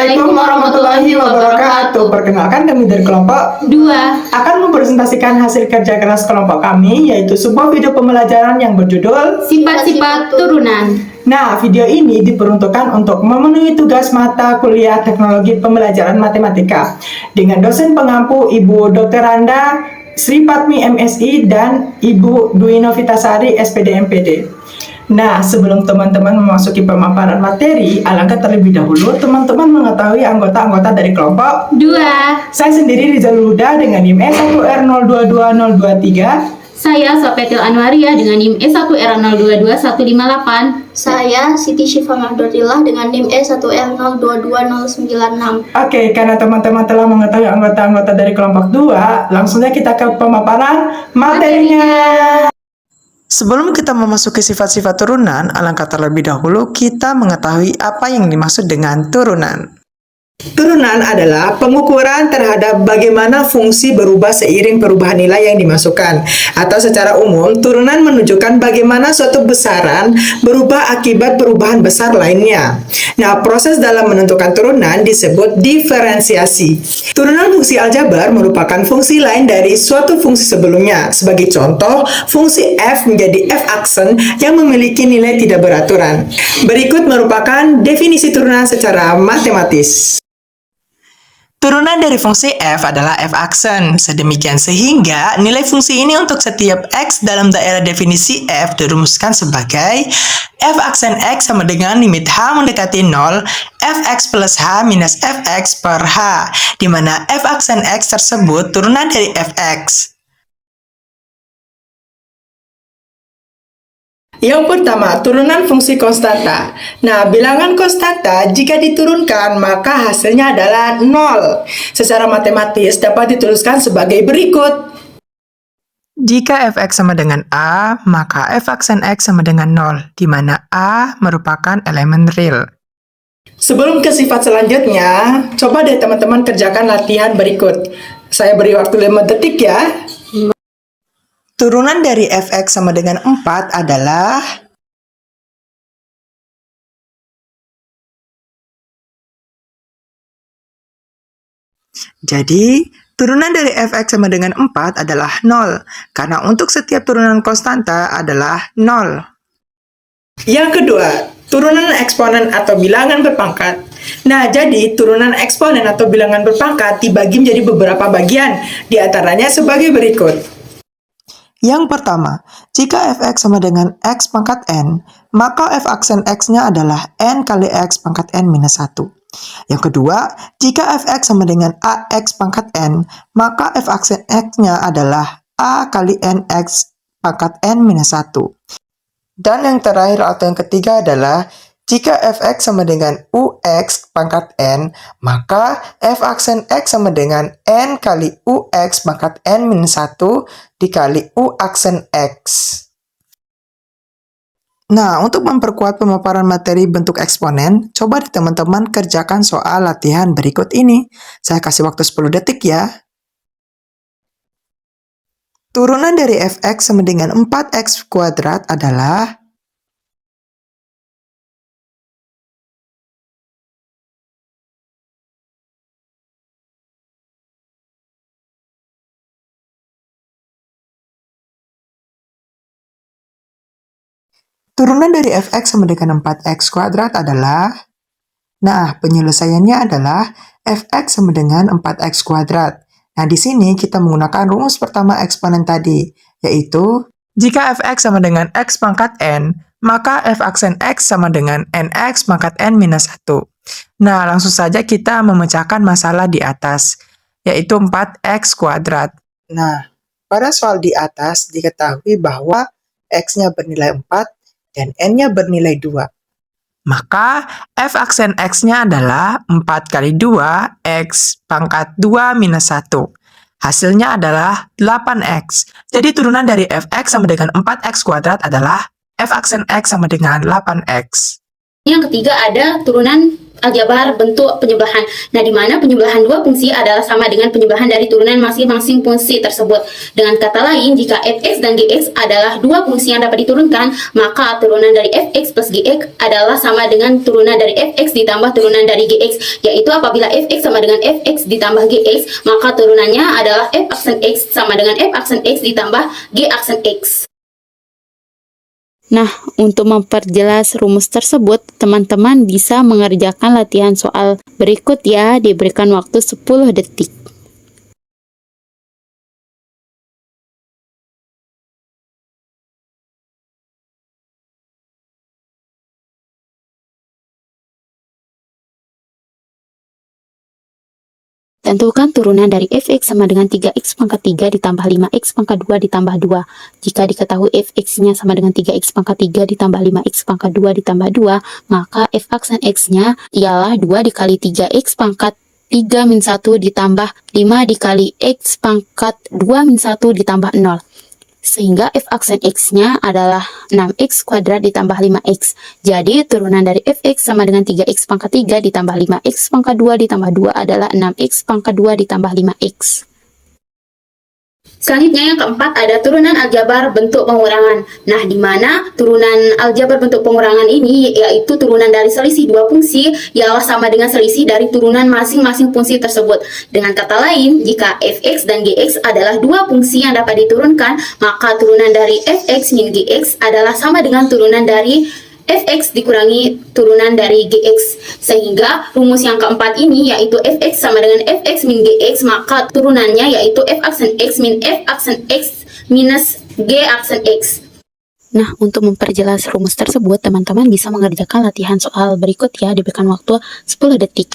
Assalamualaikum warahmatullahi wabarakatuh. Perkenalkan, kami dari kelompok 2 akan mempresentasikan hasil kerja keras kelompok kami, yaitu sebuah video pembelajaran yang berjudul Sifat-sifat turunan. Nah, video ini diperuntukkan untuk memenuhi tugas mata kuliah teknologi pembelajaran matematika dengan dosen pengampu Ibu Dr. Randa Sri Patmi MSI dan Ibu Dwi Novitasari SPD MPD. Nah, sebelum teman-teman memasuki pemaparan materi, alangkah terlebih dahulu teman-teman mengetahui anggota-anggota dari kelompok 2. Saya sendiri Rizal Huda dengan NIM E1R022023. Saya Sopetil Anwaria dengan NIM E1R022158. Saya Siti Syifa Mahdurillah dengan NIM E1R022096. Oke, karena teman-teman telah mengetahui anggota-anggota dari kelompok 2, langsung saja kita ke pemaparan materinya. Sebelum kita memasuki sifat-sifat turunan, alangkah terlebih dahulu kita mengetahui apa yang dimaksud dengan turunan. Turunan adalah pengukuran terhadap bagaimana fungsi berubah seiring perubahan nilai yang dimasukkan. Atau secara umum, turunan menunjukkan bagaimana suatu besaran berubah akibat perubahan besar lainnya. Nah, proses dalam menentukan turunan disebut diferensiasi. Turunan fungsi aljabar merupakan fungsi lain dari suatu fungsi sebelumnya. Sebagai contoh, fungsi f menjadi f aksen yang memiliki nilai tidak beraturan. Berikut merupakan definisi turunan secara matematis. Turunan dari fungsi f adalah f aksen. Sedemikian sehingga nilai fungsi ini untuk setiap x dalam daerah definisi f dirumuskan sebagai f aksen x sama dengan limit h mendekati 0, fx plus h minus fx per h, di mana f aksen x tersebut turunan dari fx. Yang pertama, turunan fungsi konstanta. Nah, bilangan konstanta jika diturunkan maka hasilnya adalah 0. Secara matematis dapat dituliskan sebagai berikut. Jika fx sama dengan a, maka f aksen x sama dengan 0, di mana a merupakan elemen real. Sebelum ke sifat selanjutnya, coba deh teman-teman kerjakan latihan berikut. Saya beri waktu 5 detik ya. Turunan dari fx sama dengan 4 adalah jadi, turunan dari fx sama dengan 4 adalah 0, karena untuk setiap turunan konstanta adalah 0. Yang kedua, turunan eksponen atau bilangan berpangkat. Nah, jadi turunan eksponen atau bilangan berpangkat dibagi menjadi beberapa bagian, di antaranya sebagai berikut. Yang pertama, jika fx sama dengan x pangkat n, maka f aksen x-nya adalah n kali x pangkat n minus 1. Yang kedua, jika fx sama dengan ax pangkat n, maka f aksen x-nya adalah a kali nx pangkat n minus 1. Dan yang terakhir atau yang ketiga adalah jika fx sama dengan ux pangkat n, maka f aksen x sama dengan n kali ux pangkat n minus 1 dikali u aksen x. Nah, untuk memperkuat pemaparan materi bentuk eksponen, coba teman-teman kerjakan soal latihan berikut ini. Saya kasih waktu 10 detik ya. Turunan dari fx sama dengan 4x kuadrat adalah turunan dari fx sama dengan 4x kuadrat adalah, nah, penyelesaiannya adalah fx sama dengan 4x kuadrat. Nah, di sini kita menggunakan rumus pertama eksponen tadi, yaitu jika fx sama dengan x pangkat n, maka f aksen x sama dengan nx pangkat n minus 1. Nah, langsung saja kita memecahkan masalah di atas, yaitu 4x kuadrat. Nah, pada soal di atas diketahui bahwa x-nya bernilai 4, dan n-nya bernilai 2. Maka f aksen x-nya adalah 4 kali 2, x pangkat 2 minus 1. Hasilnya adalah 8x. Jadi turunan dari fx sama dengan 4x kuadrat adalah f aksen x sama dengan 8x. Yang ketiga ada turunan aljabar bentuk penyebelahan. Nah, di mana penyebelahan dua fungsi adalah sama dengan penyebelahan dari turunan masing-masing fungsi tersebut. Dengan kata lain, jika fx dan gx adalah dua fungsi yang dapat diturunkan, maka turunan dari fx plus gx adalah sama dengan turunan dari fx ditambah turunan dari gx, yaitu apabila fx sama dengan fx ditambah gx, maka turunannya adalah f aksen x sama dengan f aksen x ditambah g aksen x. Nah, untuk memperjelas rumus tersebut, teman-teman bisa mengerjakan latihan soal berikut ya, diberikan waktu 10 detik. Tentukan turunan dari fx sama dengan 3x pangkat 3 ditambah 5x pangkat 2 ditambah 2. Jika diketahui fx-nya sama dengan 3x pangkat 3 ditambah 5x pangkat 2 ditambah 2, maka f aksen x-nya ialah 2 dikali 3x pangkat 3 min 1 ditambah 5 dikali x pangkat 2 min 1 ditambah 0. Sehingga f aksen x-nya adalah 6x kuadrat ditambah 5x. Jadi, turunan dari fx sama dengan 3x pangkat 3 ditambah 5x pangkat 2 ditambah 2 adalah 6x pangkat 2 ditambah 5x. Selanjutnya yang keempat ada turunan aljabar bentuk pengurangan. Nah, di mana turunan aljabar bentuk pengurangan ini yaitu turunan dari selisih dua fungsi ialah sama dengan selisih dari turunan masing-masing fungsi tersebut. Dengan kata lain, jika fx dan gx adalah dua fungsi yang dapat diturunkan, maka turunan dari fx min gx adalah sama dengan turunan dari fx dikurangi turunan dari gx, sehingga rumus yang keempat ini yaitu fx sama dengan fx min gx, maka turunannya yaitu f aksen x min f aksen x minus g aksen x. Nah, untuk memperjelas rumus tersebut, teman-teman bisa mengerjakan latihan soal berikut ya, diberikan waktu 10 detik.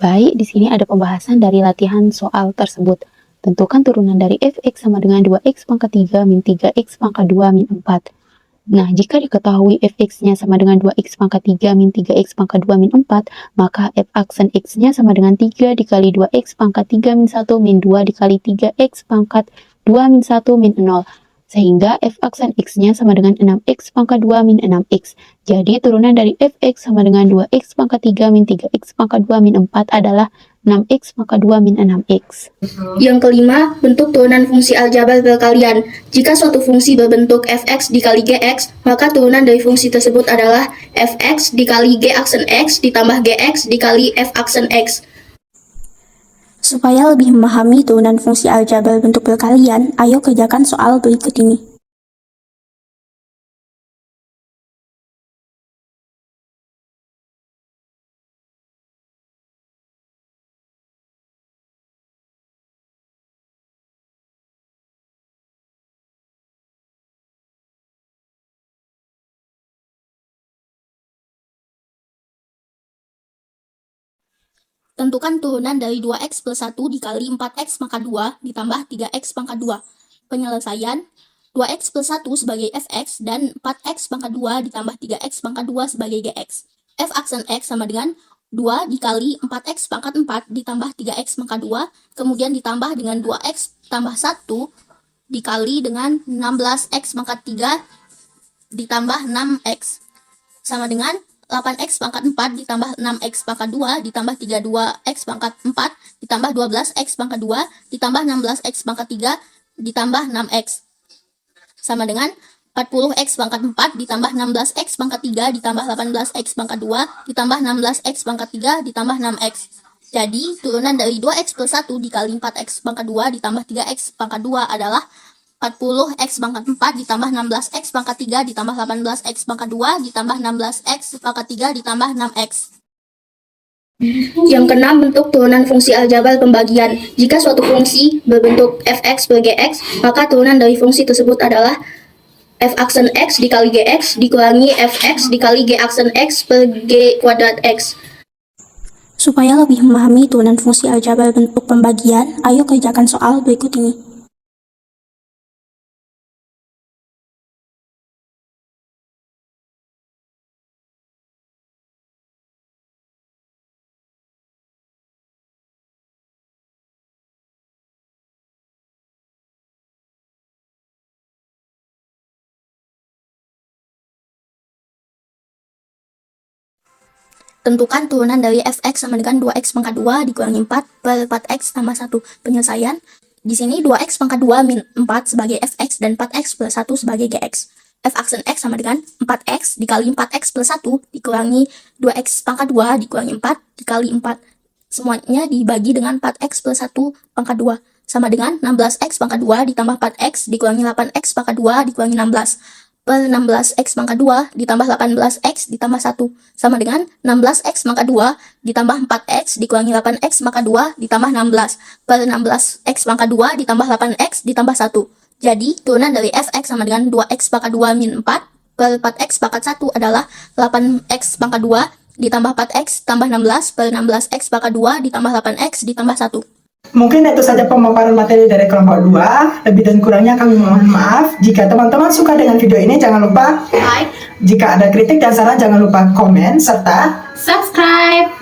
Baik, di sini ada pembahasan dari latihan soal tersebut. Tentukan turunan dari fx sama dengan 2x pangkat 3 min 3x pangkat 2 min 4. Nah, jika diketahui fx-nya sama dengan 2x pangkat 3 min 3x pangkat 2 min 4, maka f aksen x-nya sama dengan 3 dikali 2x pangkat 3 min 1 min 2 dikali 3x pangkat 2 min 1 min 0. Sehingga f aksen x-nya sama dengan 6x pangkat 2 min 6x. Jadi, turunan dari fx sama dengan 2x pangkat 3 min 3x pangkat 2 min 4 adalah 6x pangkat 2 min 6x. Yang kelima, bentuk turunan fungsi aljabar perkalian. Jika suatu fungsi berbentuk fx dikali gx, maka turunan dari fungsi tersebut adalah fx dikali g aksen x ditambah gx dikali f aksen x. Supaya lebih memahami turunan fungsi aljabar bentuk perkalian, ayo kerjakan soal berikut ini. Tentukan turunan dari 2x plus 1 dikali 4x pangkat 2 ditambah 3x pangkat 2. Penyelesaian, 2x plus 1 sebagai fx dan 4x pangkat 2 ditambah 3x pangkat 2 sebagai gx. F aksen x sama dengan 2 dikali 4x pangkat 4 ditambah 3x pangkat 2, kemudian ditambah dengan 2x tambah 1 dikali dengan 16x pangkat 3 ditambah 6x sama dengan 8x pangkat 4 ditambah 6x pangkat 2 ditambah 32x pangkat 4 ditambah 12x pangkat 2 ditambah 16x pangkat 3 ditambah 6x sama dengan 40x pangkat 4 ditambah 16x pangkat 3 ditambah 18x pangkat 2 ditambah 16x pangkat 3 ditambah 6x. Jadi, turunan dari 2x plus 1 dikali 4x pangkat 2 ditambah 3x pangkat 2 adalah 40x pangkat 4 ditambah 16x pangkat 3 ditambah 18x pangkat 2 ditambah 16x pangkat 3 ditambah 6x. Yang keenam, bentuk turunan fungsi aljabar pembagian. Jika suatu fungsi berbentuk fx per gx, maka turunan dari fungsi tersebut adalah f aksen x dikali gx dikurangi fx dikali g aksen x per g kuadrat x. Supaya lebih memahami turunan fungsi aljabar bentuk pembagian, ayo kerjakan soal berikut ini. Tentukan turunan dari fx sama dengan 2x pangkat 2 dikurangi 4 per 4x tambah 1. Penyelesaian. Di sini 2x pangkat 2 min 4 sebagai fx dan 4x plus 1 sebagai gx. F aksen x sama dengan 4x dikali 4x plus 1 dikurangi 2x pangkat 2 dikurangi 4 dikali 4. Semuanya dibagi dengan 4x plus 1 pangkat 2. Sama dengan 16x pangkat 2 ditambah 4x dikurangi 8x pangkat 2 dikurangi 16. Per 16x pangkat 2 ditambah 18x ditambah 1 sama dengan 16x pangkat 2 ditambah 4x dikurangi 8x pangkat 2 ditambah 16 per 16x pangkat 2 ditambah 8x ditambah 1. Jadi turunan dari fx sama dengan 2x pangkat 2 min 4 per 4x pangkat 1 adalah 8x pangkat 2 ditambah 4x tambah 16 per 16x pangkat 2 ditambah 8x ditambah 1. Mungkin itu saja pemaparan materi dari kelompok 2. Lebih dan kurangnya kami mohon maaf. Jika teman-teman suka dengan video ini, jangan lupa Like, jika ada kritik dan saran jangan lupa komen serta subscribe.